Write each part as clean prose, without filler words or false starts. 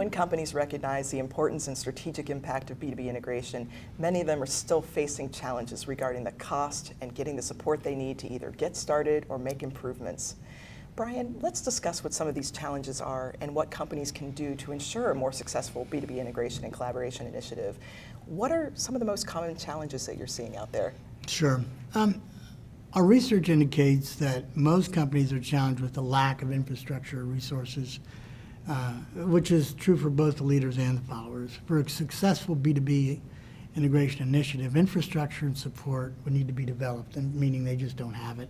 when companies recognize the importance and strategic impact of B2B integration, many of them are still facing challenges regarding the cost and getting the support they need to either get started or make improvements. Brian, let's discuss what some of these challenges are and what companies can do to ensure a more successful B2B integration and collaboration initiative. What are some of the most common challenges that you're seeing out there? Sure. Our research indicates that most companies are challenged with the lack of infrastructure resources, which is true for both the leaders and the followers. For a successful B2B integration initiative, infrastructure and support would need to be developed, and meaning they just don't have it.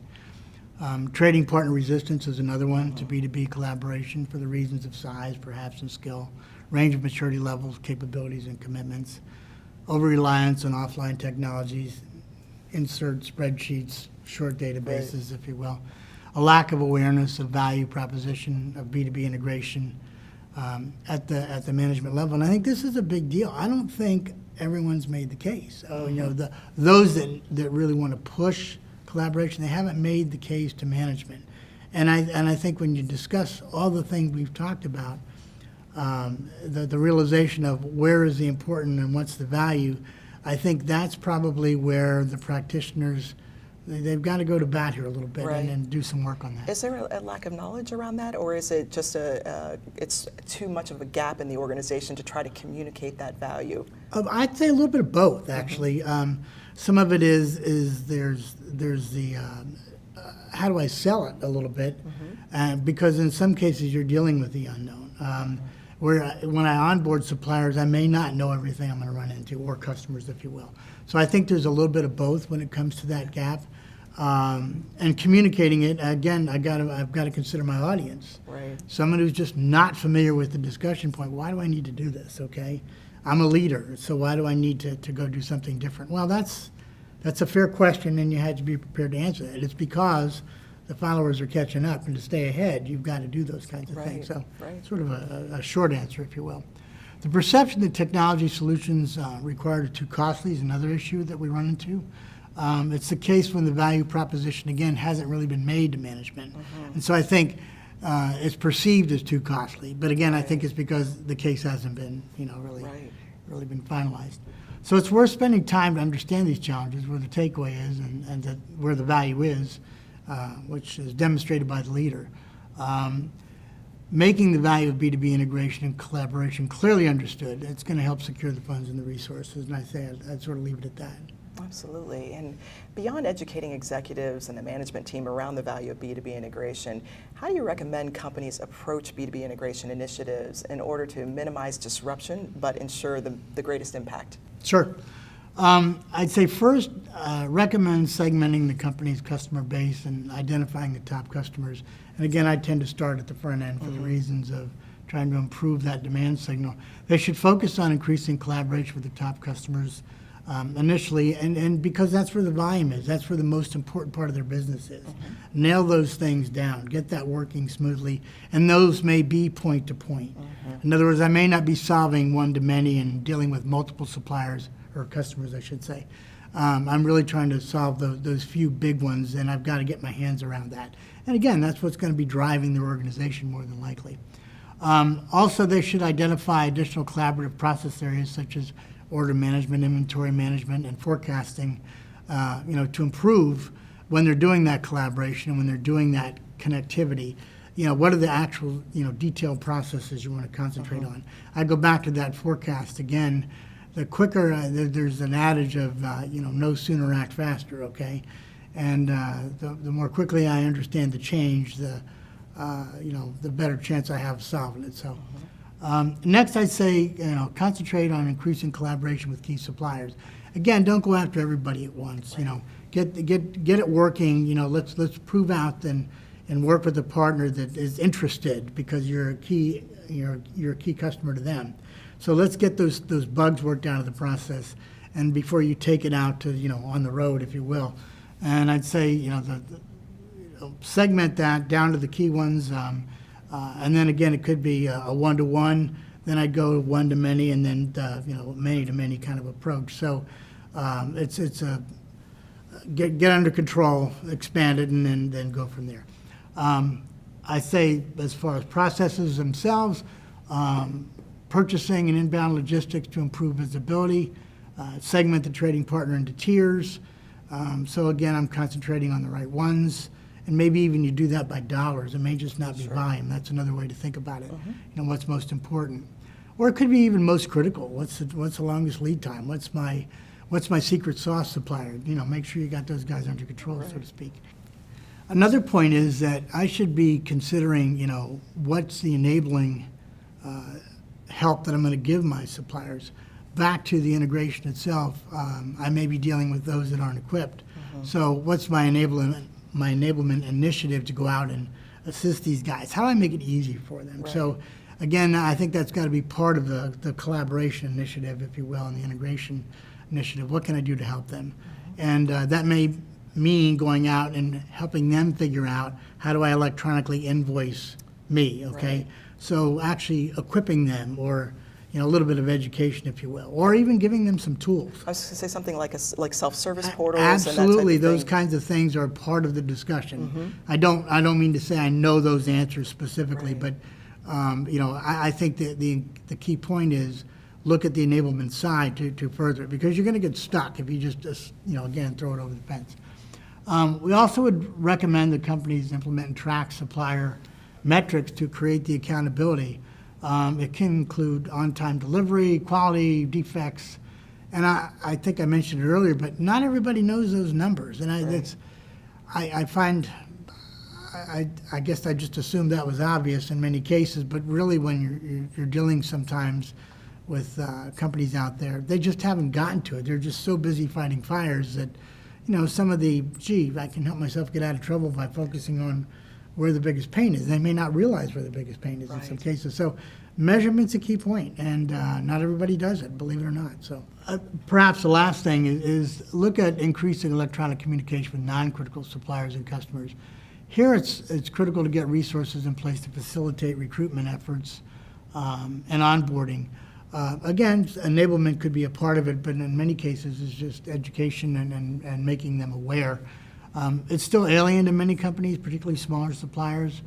Trading partner resistance is another one to B2B collaboration for the reasons of size, perhaps, and skill, range of maturity levels, capabilities, and commitments. Over-reliance on offline technologies, insert spreadsheets, short databases, if you will. A lack of awareness of value proposition of B2B integration at the management level. And I think this is a big deal. I don't think everyone's made the case. Those that really want to push collaboration, they haven't made the case to management. And I think when you discuss all the things we've talked about, the realization of where is the important and what's the value, I think that's probably where the practitioners, they've got to go to bat here a little bit, right, and do some work on that. Is there a lack of knowledge around that, or is it just it's too much of a gap in the organization to try to communicate that value? I'd say a little bit of both, actually. Some of it is there's the how do I sell it a little bit, because in some cases you're dealing with the unknown. Where when I onboard suppliers, I may not know everything I'm going to run into, or customers, if you will. So I think there's a little bit of both when it comes to that gap. And communicating it, again, I've got to consider my audience. Right. Someone who's just not familiar with the discussion point. Why do I need to do this? Okay, I'm a leader, so why do I need to go do something different? Well, that's a fair question, and you had to be prepared to answer that. It's because the followers are catching up, and to stay ahead, you've got to do those kinds of things. So sort of a short answer, if you will. The perception that technology solutions required are too costly is another issue that we run into. It's the case when the value proposition, again, hasn't really been made to management. And so I think it's perceived as too costly. But again, I think it's because the case hasn't been, really been finalized. So it's worth spending time to understand these challenges, where the takeaway is, and where the value is, which is demonstrated by the leader. Making the value of B2B integration and collaboration clearly understood, it's going to help secure the funds and the resources, and I'd sort of leave it at that. Absolutely. And beyond educating executives and the management team around the value of B2B integration, how do you recommend companies approach B2B integration initiatives in order to minimize disruption but ensure the greatest impact? Sure. I'd say first, recommend segmenting the company's customer base and identifying the top customers. And again, I tend to start at the front end for the reasons of trying to improve that demand signal. They should focus on increasing collaboration with the top customers initially, and because that's where the volume is, that's where the most important part of their business is. Nail those things down, get that working smoothly, and those may be point to point. In other words, I may not be solving one to many and dealing with multiple suppliers, or customers, I should say. I'm really trying to solve those few big ones, and I've got to get my hands around that. And again, that's what's going to be driving their organization more than likely. Also, they should identify additional collaborative process areas such as order management, inventory management, and forecasting, to improve when they're doing that collaboration and when they're doing that connectivity. What are the actual, detailed processes you want to concentrate on? I go back to that forecast again. The quicker, there's an adage of, no sooner act faster, okay? And the more quickly I understand the change, the better chance I have of solving it. So next I'd say, concentrate on increasing collaboration with key suppliers. Again, don't go after everybody at once, get it working, let's prove out and work with a partner that is interested, because you're a key customer to them. So let's get those bugs worked out of the process, and before you take it out to, on the road, if you will. And I'd say, segment that down to the key ones, and then again, it could be a one-to-one. Then I'd go one-to-many, and then many-to-many kind of approach. So it's a get under control, expand it, and then go from there. I say, as far as processes themselves, purchasing and inbound logistics to improve visibility, segment the trading partner into tiers. So again, I'm concentrating on the right ones, and maybe even you do that by dollars. It may just not be volume. That's another way to think about it. You know, what's most important, or it could be even most critical. What's the longest lead time? What's my secret sauce supplier? You know, make sure you got those guys under control, so to speak. Another point is that I should be considering, you know, what's the enabling help that I'm going to give my suppliers. Back to the integration itself, I may be dealing with those that aren't equipped. So what's my enablement initiative to go out and assist these guys? How do I make it easy for them? Right. So again, I think that's got to be part of the collaboration initiative, if you will, and the integration initiative. What can I do to help them? And that may mean going out and helping them figure out, how do I electronically invoice me, okay? Right. So actually equipping them, or you know, a little bit of education, if you will, or even giving them some tools. I was going to say something like self-service portals. Absolutely, and that type of those thing. kinds of things are part of the discussion. I don't mean to say I know those answers specifically, Right. but you know, I think that the key point is look at the enablement side to further it, because you're going to get stuck if you just you know, again, throw it over the fence. We also would recommend that companies implement and track supplier metrics to create the accountability. It can include on-time delivery, quality, defects, and I think I mentioned it earlier, but not everybody knows those numbers. And I find, I guess I just assumed that was obvious in many cases, but really when you're dealing sometimes with companies out there, they just haven't gotten to it. They're just so busy fighting fires that, you know, some of the, I can help myself get out of trouble by focusing on where the biggest pain is. They may not realize where the biggest pain is in some cases. So measurement's a key point, and not everybody does it, believe it or not. So perhaps the last thing is look at increasing electronic communication with non-critical suppliers and customers. Here it's critical to get resources in place to facilitate recruitment efforts and onboarding. Again, enablement could be a part of it, but in many cases it's just education and making them aware. It's still alien to many companies, particularly smaller suppliers.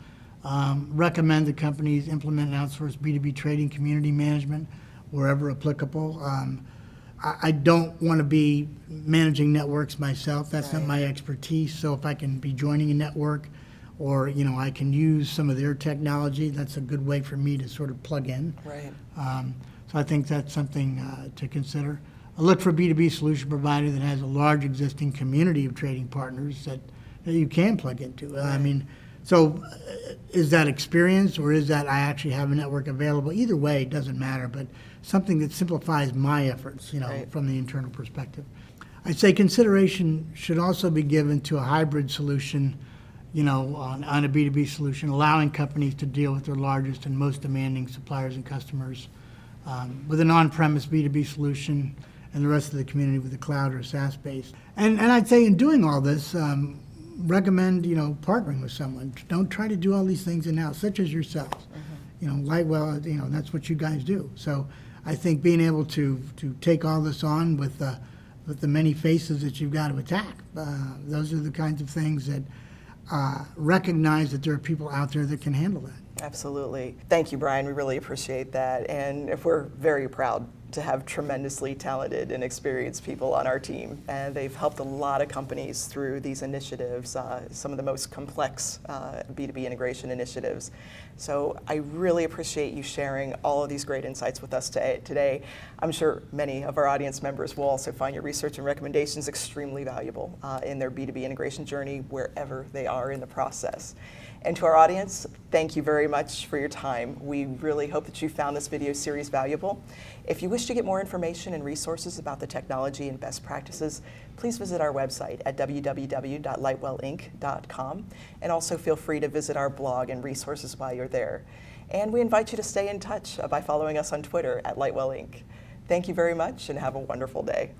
Recommend that companies implement and outsource B2B trading community management wherever applicable. I don't want to be managing networks myself. That's not my expertise. So if I can be joining a network, or you know, I can use some of their technology, that's a good way for me to sort of plug in. Right. So I think that's something to consider. Look for a B2B solution provider that has a large existing community of trading partners that you can plug into. I mean, so is that experience, or is that I actually have a network available? Either way, it doesn't matter, but something that simplifies my efforts, you know, from the internal perspective. I'd say consideration should also be given to a hybrid solution, you know, on a B2B solution, allowing companies to deal with their largest and most demanding suppliers and customers with an on-premise B2B solution, and the rest of the community with the cloud or SaaS base. And I'd say in doing all this, recommend, you know, partnering with someone. Don't try to do all these things in-house, such as yourselves. You know, Lightwell, you know, that's what you guys do. So I think being able to take all this on with the many faces that you've got to attack, those are the kinds of things that recognize that there are people out there that can handle that. Absolutely. Thank you, Brian. We really appreciate that. And if we're very proud to have tremendously talented and experienced people on our team. And they've helped a lot of companies through these initiatives, some of the most complex B2B integration initiatives. So I really appreciate you sharing all of these great insights with us today. I'm sure many of our audience members will also find your research and recommendations extremely valuable in their B2B integration journey, wherever they are in the process. And to our audience, thank you very much for your time. We really hope that you found this video series valuable. If you wish to get more information and resources about the technology and best practices, please visit our website at www.lightwellinc.com, and also feel free to visit our blog and resources while you're there. And we invite you to stay in touch by following us on Twitter at Lightwell Inc. Thank you very much, and have a wonderful day.